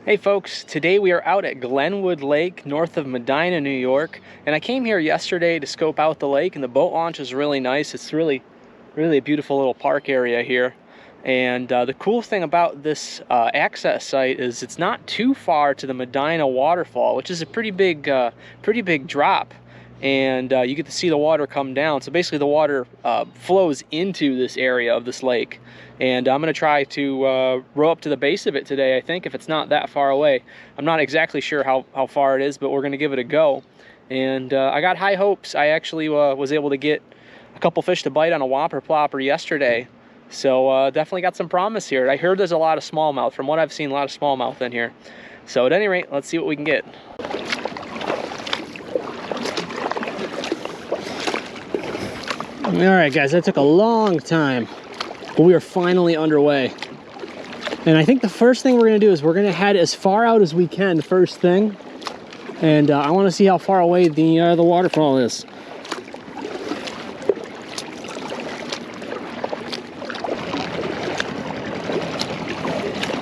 Hey folks, today we are out at Glenwood Lake north of Medina, New York, and I came here yesterday to scope out the lake, and the boat launch is really nice. It's really a beautiful little park area here, and the cool thing about this access site is it's not too far to the Medina waterfall, which is a pretty big drop, and you get to see the water come down. So basically the water flows into this area of this lake. And I'm going to try to row up to the base of it today, I think, if it's not that far away. I'm not exactly sure how far it is, but we're going to give it a go. And I got high hopes. I actually was able to get a couple fish to bite on a Whopper Plopper yesterday. So definitely got some promise here. I heard there's a lot of smallmouth. From what I've seen, a lot of smallmouth in here. So at any rate, let's see what we can get. All right, guys, that took a long time. But we are finally underway. And I think the first thing we're gonna do is we're gonna head as far out as we can first thing. And I wanna see how far away the waterfall is.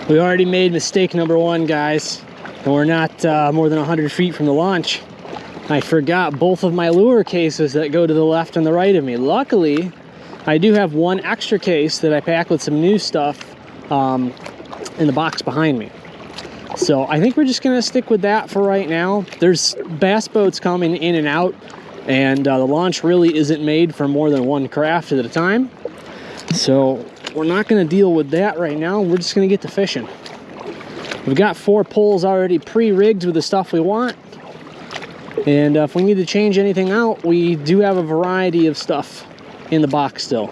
We already made mistake number one, guys. And we're not more than 100 feet from the launch. I forgot both of my lure cases that go to the left and the right of me. Luckily, I do have one extra case that I pack with some new stuff in the box behind me. So I think we're just gonna stick with that for right now. There's bass boats coming in and out, and the launch really isn't made for more than one craft at a time. So we're not gonna deal with that right now. We're just gonna get to fishing. We've got 4 poles already pre-rigged with the stuff we want. And if we need to change anything out, we do have a variety of stuff in the box still.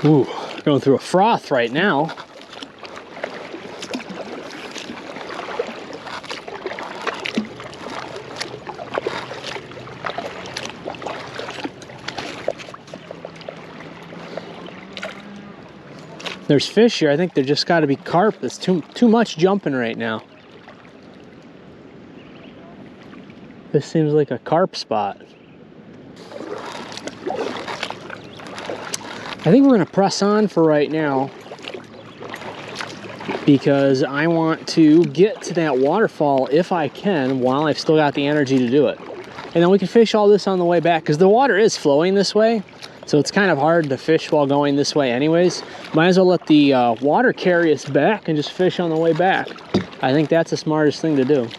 Ooh, going through a froth right now. There's fish here. I think there just got to be carp. There's too much jumping right now. This seems like a carp spot. I think we're going to press on for right now because I want to get to that waterfall if I can while I've still got the energy to do it. And then we can fish all this on the way back because the water is flowing this way. So it's kind of hard to fish while going this way anyways. Might as well let the water carry us back and just fish on the way back. I think that's the smartest thing to do.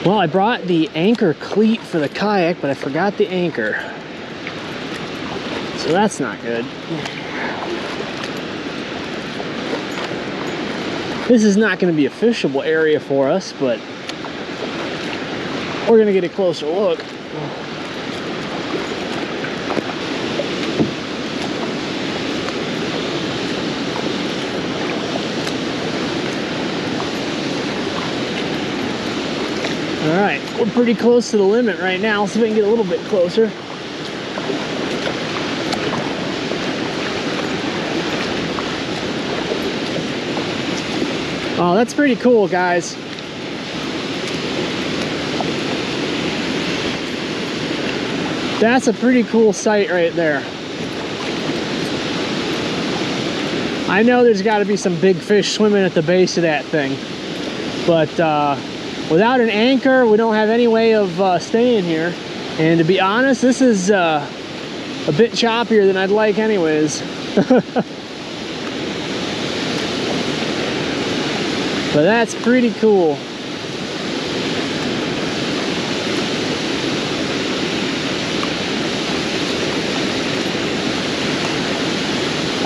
Well, I brought the anchor cleat for the kayak, but I forgot the anchor. So that's not good. This is not going to be a fishable area for us, but we're going to get a closer look. All right, we're pretty close to the limit right now. Let's see if we can get a little bit closer. Oh, that's pretty cool, guys. That's a pretty cool sight right there. I know there's got to be some big fish swimming at the base of that thing, but without an anchor, we don't have any way of staying here. And to be honest, this is a bit choppier than I'd like anyways. But that's pretty cool.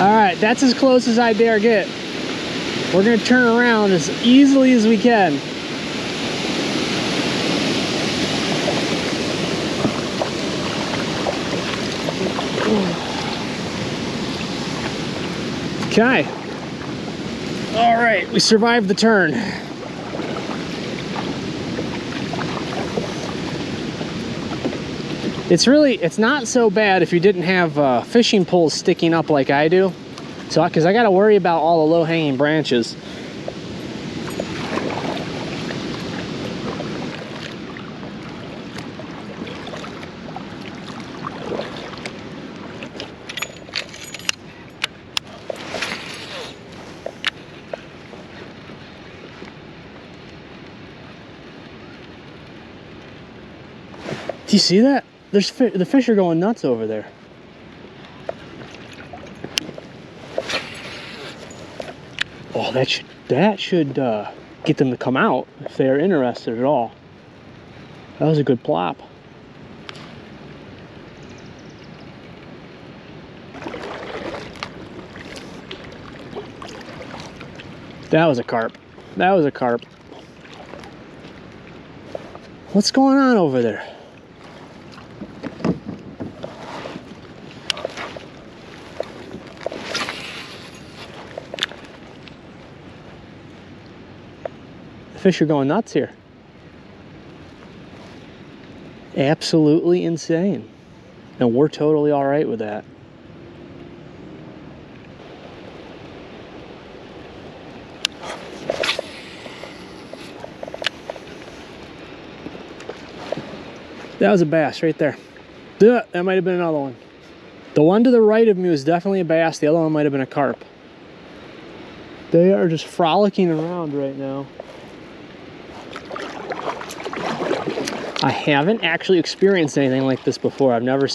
All right, that's as close as I dare get. We're gonna turn around as easily as we can. Okay. All right, we survived the turn. It's not so bad if you didn't have fishing poles sticking up like I do. So, because I got to worry about all the low-hanging branches. Do you see that? The fish are going nuts over there. Oh, that should get them to come out if they are interested at all. That was a good plop. That was a carp. That was a carp. What's going on over there? The fish are going nuts here. Absolutely insane. And we're totally all right with that. That was a bass right there. That might have been another one. The one to the right of me was definitely a bass. The other one might have been a carp. They are just frolicking around right now. I haven't actually experienced anything like this before. I've never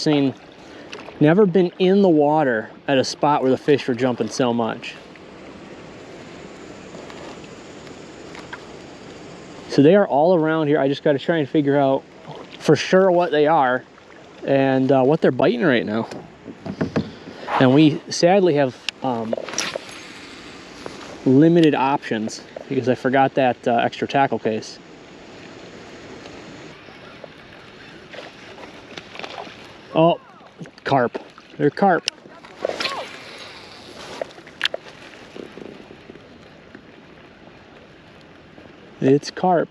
been in the water at a spot where the fish were jumping so much. So they are all around here. I just got to try and figure out for sure what they are and what they're biting right now. And we sadly have limited options because I forgot that extra tackle case. Oh, carp. They're carp. It's carp.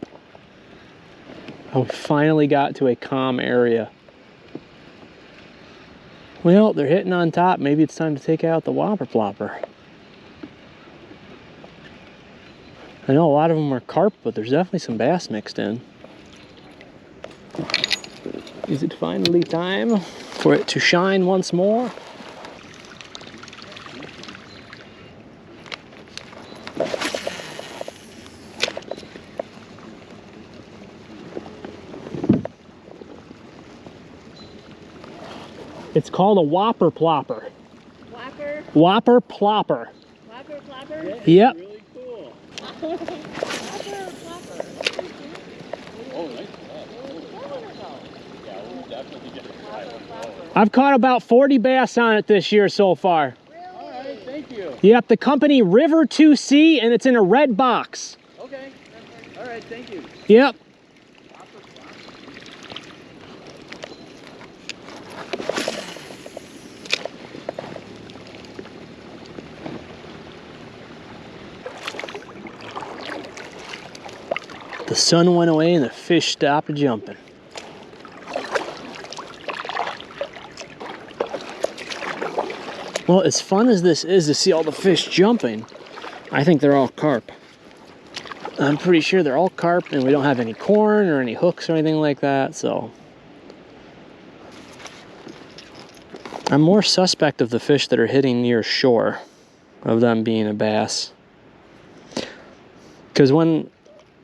Oh, we finally got to a calm area. Well, they're hitting on top. Maybe it's time to take out the Whopper Plopper. I know a lot of them are carp, but there's definitely some bass mixed in. Is it finally time for it to shine once more? It's called a Whopper Plopper. Whopper? Whopper Plopper. Whopper Plopper? Yep. Really cool. Whopper Plopper. Oh, nice plop. Yeah, we'll definitely get a try one. I've caught about 40 bass on it this year so far. Really? All right, thank you. Yep, the company River 2C, and it's in a red box. Okay. All right, thank you. Yep. The sun went away and the fish stopped jumping. Well, as fun as this is to see all the fish jumping, I think they're all carp. I'm pretty sure they're all carp, and we don't have any corn or any hooks or anything like that, so. I'm more suspect of the fish that are hitting near shore, of them being a bass. Because when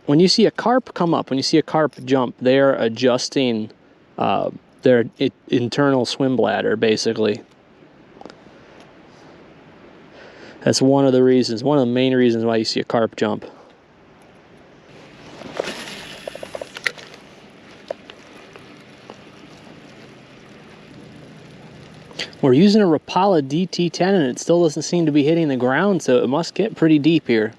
you see a carp come up, when you see a carp jump, they're adjusting their internal swim bladder, basically. That's one of the reasons, one of the main reasons why you see a carp jump. We're using a Rapala DT10 and it still doesn't seem to be hitting the ground, so it must get pretty deep here.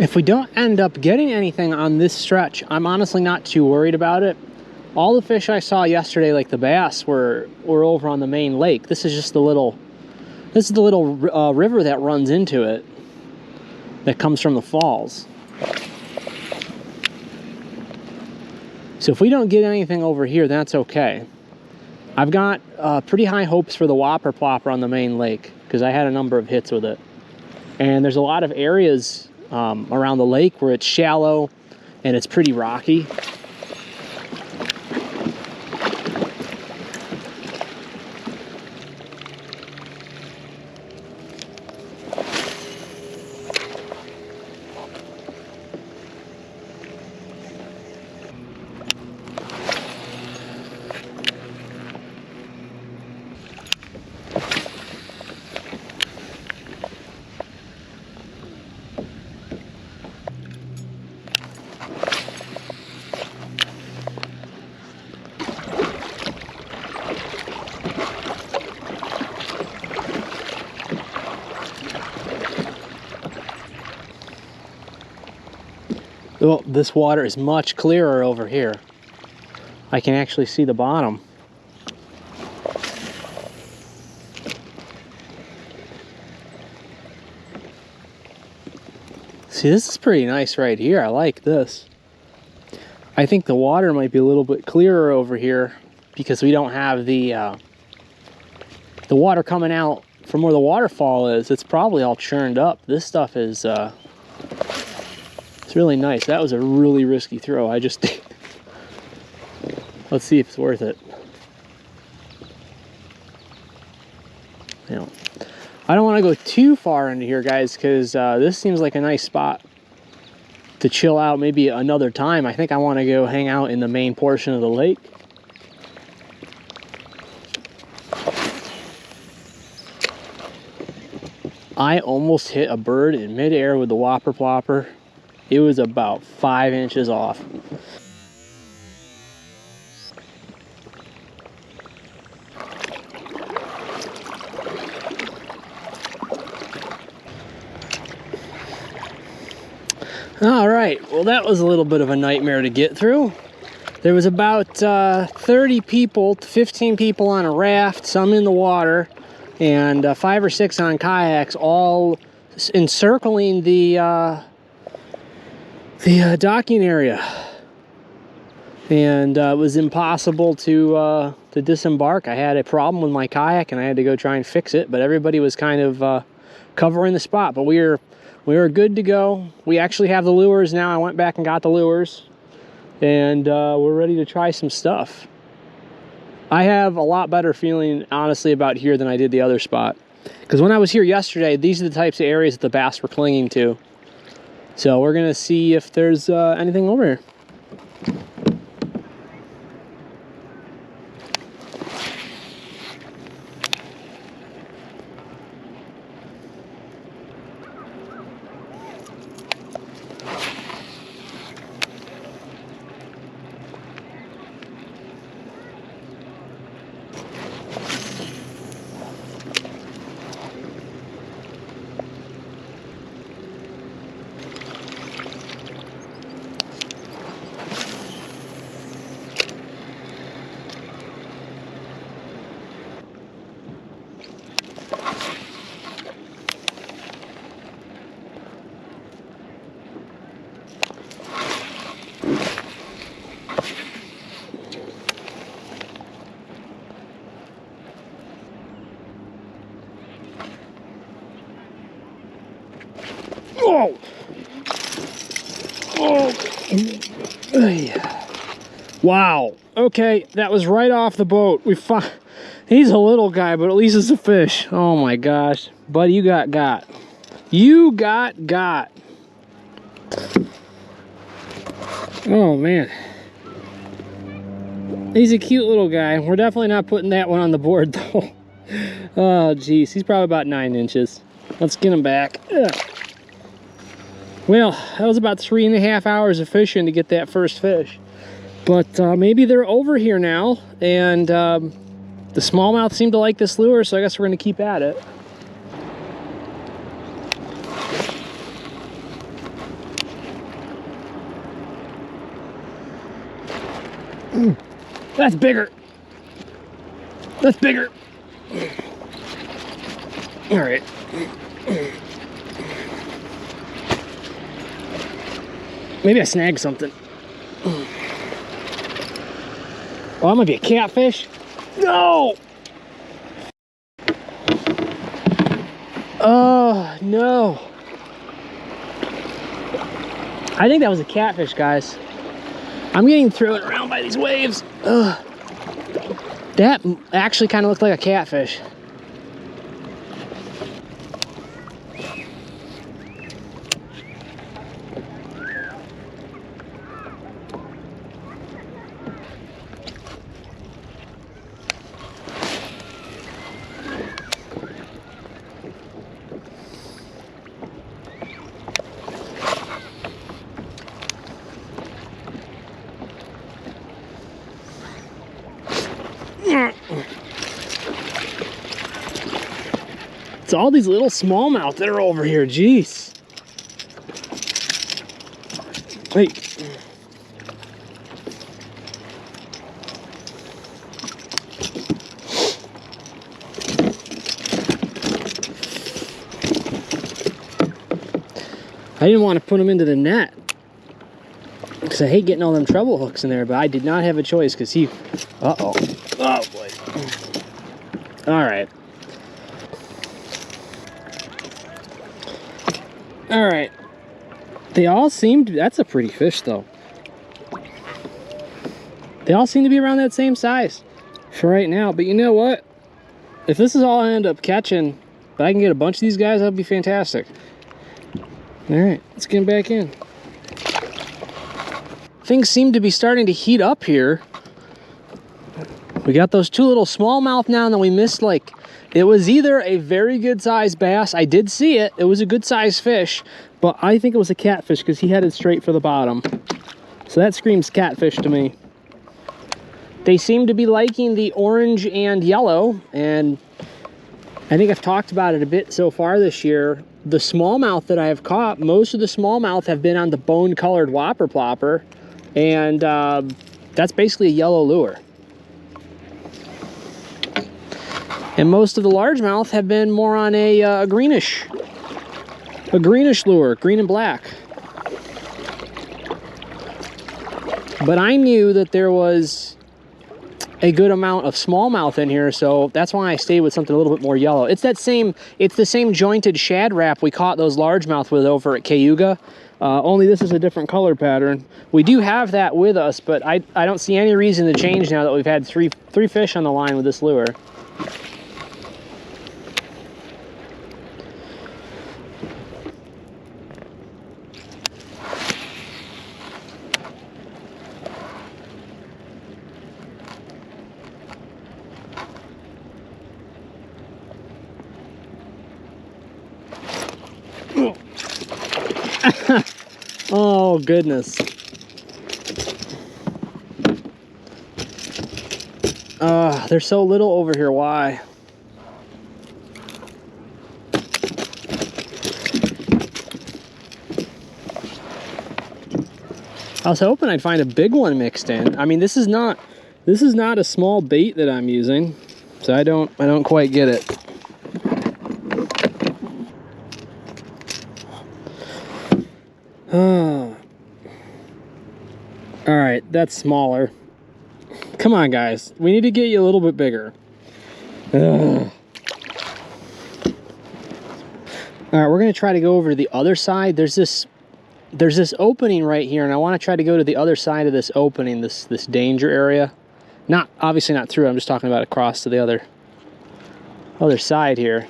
If we don't end up getting anything on this stretch, I'm honestly not too worried about it. All the fish I saw yesterday, like the bass, were over on the main lake. This is just the little, river that runs into it, that comes from the falls. So if we don't get anything over here, that's okay. I've got pretty high hopes for the Whopper Plopper on the main lake, because I had a number of hits with it. And there's a lot of areas around the lake where it's shallow and it's pretty rocky. Well, this water is much clearer over here. I can actually see the bottom. See, this is pretty nice right here. I like this. I think the water might be a little bit clearer over here because we don't have the water coming out from where the waterfall is. It's probably all churned up. This stuff is it's really nice. That was a really risky throw. I just let's see if it's worth it. You know, I don't want to go too far into here, guys, because this seems like a nice spot to chill out maybe another time. I think I want to go hang out in the main portion of the lake. I almost hit a bird in midair with the Whopper Plopper. It was about 5 inches off. All right, well, that was a little bit of a nightmare to get through. There was about 30 people, 15 people on a raft, some in the water, and 5 or 6 on kayaks, all encircling the docking area. And it was impossible to disembark. I had a problem with my kayak and I had to go try and fix it, but everybody was kind of covering the spot. But we were good to go. We actually have the lures now. I went back and got the lures, and we're ready to try some stuff. I have a lot better feeling, honestly, about here than I did the other spot. Because when I was here yesterday, these are the types of areas that the bass were clinging to. So we're gonna see if there's anything over here. Oh! Oh! Wow. Okay, that was right off the boat. He's a little guy, but at least it's a fish. Oh my gosh. Buddy, you got. You got. Oh man. He's a cute little guy. We're definitely not putting that one on the board though. Oh geez, he's probably about 9 inches. Let's get him back. Ugh. Well, that was about 3.5 hours of fishing to get that first fish. But maybe they're over here now, and the smallmouth seemed to like this lure, so I guess we're going to keep at it. That's bigger. That's bigger. All right. Maybe I snagged something. Oh, that might be a catfish. No! Oh, no. I think that was a catfish, guys. I'm getting thrown around by these waves. Ugh. That actually kind of looked like a catfish. It's all these little smallmouth that are over here, jeez. Wait. I didn't want to put them into the net because I hate getting all them treble hooks in there, but I did not have a choice because he... Uh-oh. Oh, boy. All right. All right. They all seem to... That's a pretty fish, though. They all seem to be around that same size for right now. But you know what? If this is all I end up catching, if I can get a bunch of these guys, that'd be fantastic. All right, let's get back in. Things seem to be starting to heat up here. We got those two little smallmouth now, and then we missed, like, it was either a very good sized bass. I did see it. It was a good sized fish, but I think it was a catfish because he headed straight for the bottom. So that screams catfish to me. They seem to be liking the orange and yellow, and I think I've talked about it a bit so far this year. The smallmouth that I have caught, most of the smallmouth have been on the bone-colored Whopper Plopper, and that's basically a yellow lure. And most of the largemouth have been more on a greenish lure, green and black. But I knew that there was a good amount of smallmouth in here, so that's why I stayed with something a little bit more yellow. It's the same jointed shad wrap we caught those largemouth with over at Kayak, only this is a different color pattern. We do have that with us, but I don't see any reason to change now that we've had three fish on the line with this lure. Oh, goodness. There's so little over here. Why? I was hoping I'd find a big one mixed in. I mean, this is not a small bait that I'm using, so I don't quite get it. All right, that's smaller. Come on, guys. We need to get you a little bit bigger. All right, we're gonna try to go over to the other side. There's this opening right here, and I want to try to go to the other side of this opening, this danger area. Obviously not through. I'm just talking about across to the other side here.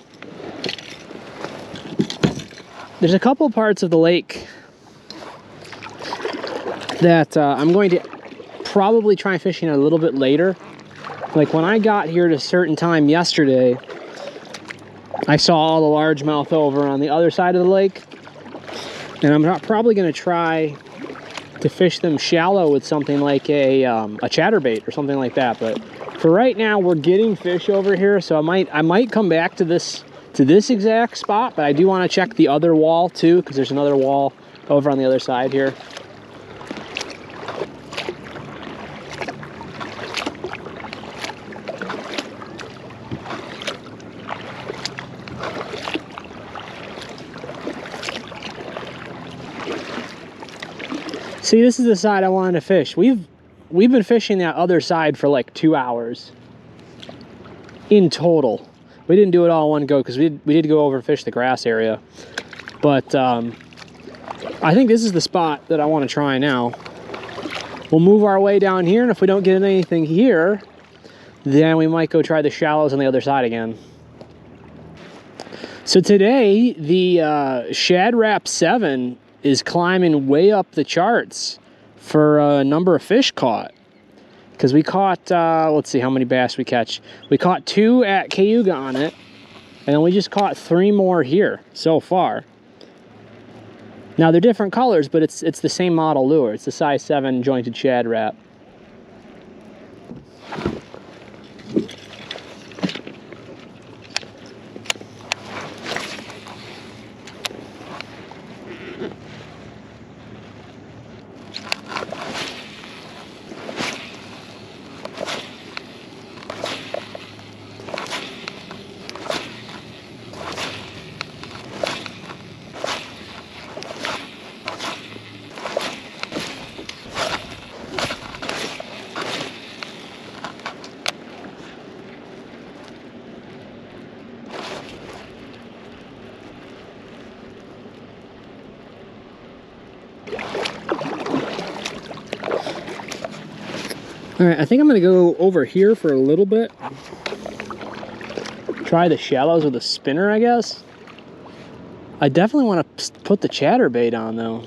There's a couple parts of the lake that I'm going to probably try fishing a little bit later. Like when I got here at a certain time yesterday, I saw all the largemouth over on the other side of the lake, and I'm probably going to try to fish them shallow with something like a chatterbait or something like that. But for right now, we're getting fish over here, so I might come back to this exact spot, but I do want to check the other wall too, because there's another wall over on the other side here. See, this is the side I wanted to fish. We've been fishing that other side for like 2 hours in total. We didn't do it all in one go because we did go over and fish the grass area. But I think this is the spot that I want to try now. We'll move our way down here, and if we don't get anything here, then we might go try the shallows on the other side again. So today, the Shad Rap 7 is climbing way up the charts for a number of fish caught. Because we caught, let's see how many bass we catch. We caught 2 at Cayuga on it, and then we just caught 3 more here so far. Now they're different colors, but it's the same model lure. It's the size 7 jointed Shad Rap. All right, I think I'm gonna go over here for a little bit. Try the shallows with a spinner, I guess. I definitely want to put the chatterbait on though.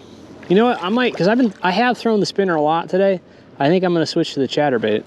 You know what? I might, because I have thrown the spinner a lot today. I think I'm gonna switch to the chatterbait.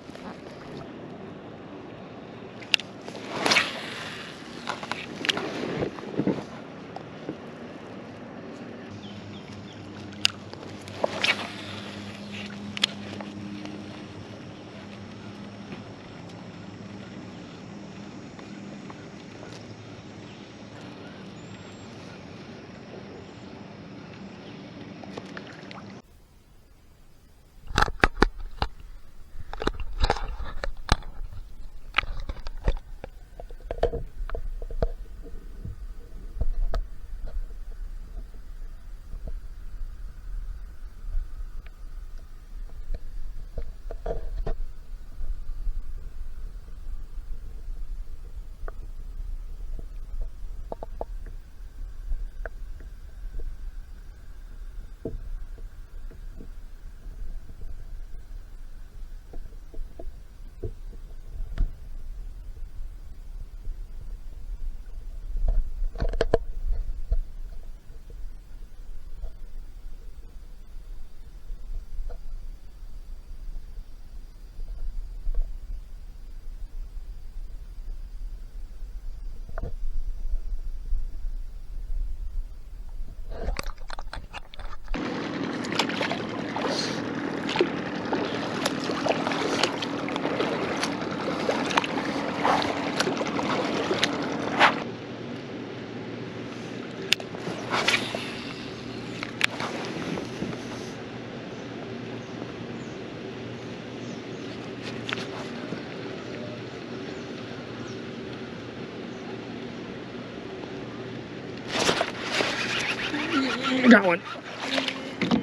Got one.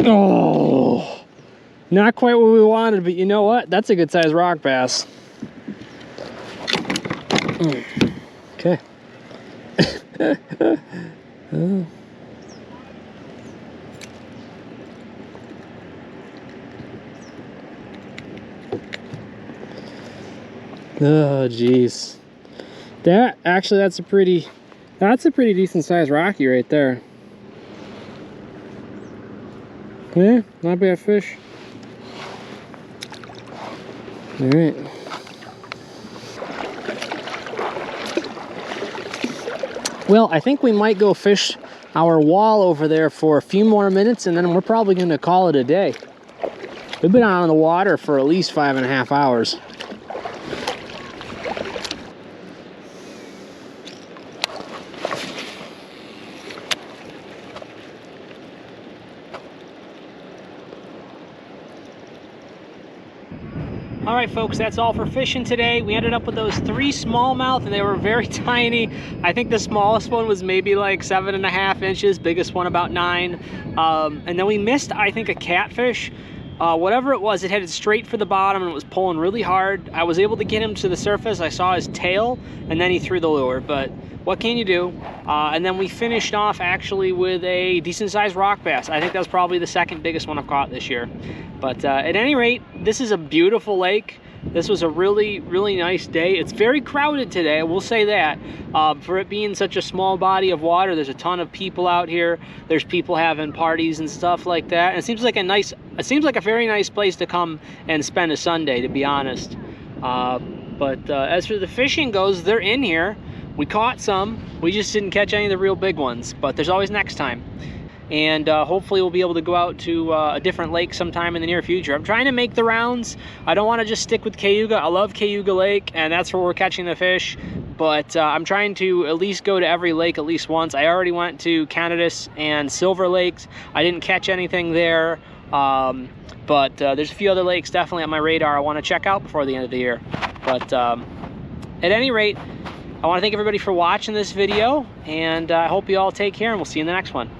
Oh, not quite what we wanted, but you know what? That's a good sized rock bass. Okay. Oh, geez. That's a pretty decent sized rocky right there. Yeah, not bad fish. All right. Well, I think we might go fish our wall over there for a few more minutes, and then we're probably going to call it a day. We've been out on the water for at least 5.5 hours. All right, folks, that's all for fishing today. We ended up with those 3 smallmouth, and they were very tiny. I think the smallest one was maybe like 7.5 inches, biggest one about 9. And then we missed, I think, a catfish. Whatever it was, it headed straight for the bottom and it was pulling really hard. I was able to get him to the surface. I saw his tail, and then he threw the lure, but what can you do? And then we finished off actually with a decent sized rock bass. I think that was probably the second biggest one I've caught this year. But at any rate, this is a beautiful lake. This was a really, really nice day. It's very crowded today, I will say that. For it being such a small body of water, there's a ton of people out here. There's people having parties and stuff like that. And it seems like a very nice place to come and spend a Sunday, to be honest. But as for the fishing goes, they're in here. We caught some. We just didn't catch any of the real big ones, but there's always next time. And hopefully we'll be able to go out to a different lake sometime in the near future. I'm trying to make the rounds. I don't want to just stick with Cayuga. I love Cayuga Lake, and that's where we're catching the fish. But I'm trying to at least go to every lake at least once. I already went to Canada's and Silver Lakes. I didn't catch anything there. But there's a few other lakes definitely on my radar I want to check out before the end of the year. But at any rate, I want to thank everybody for watching this video, and I hope you all take care, and we'll see you in the next one.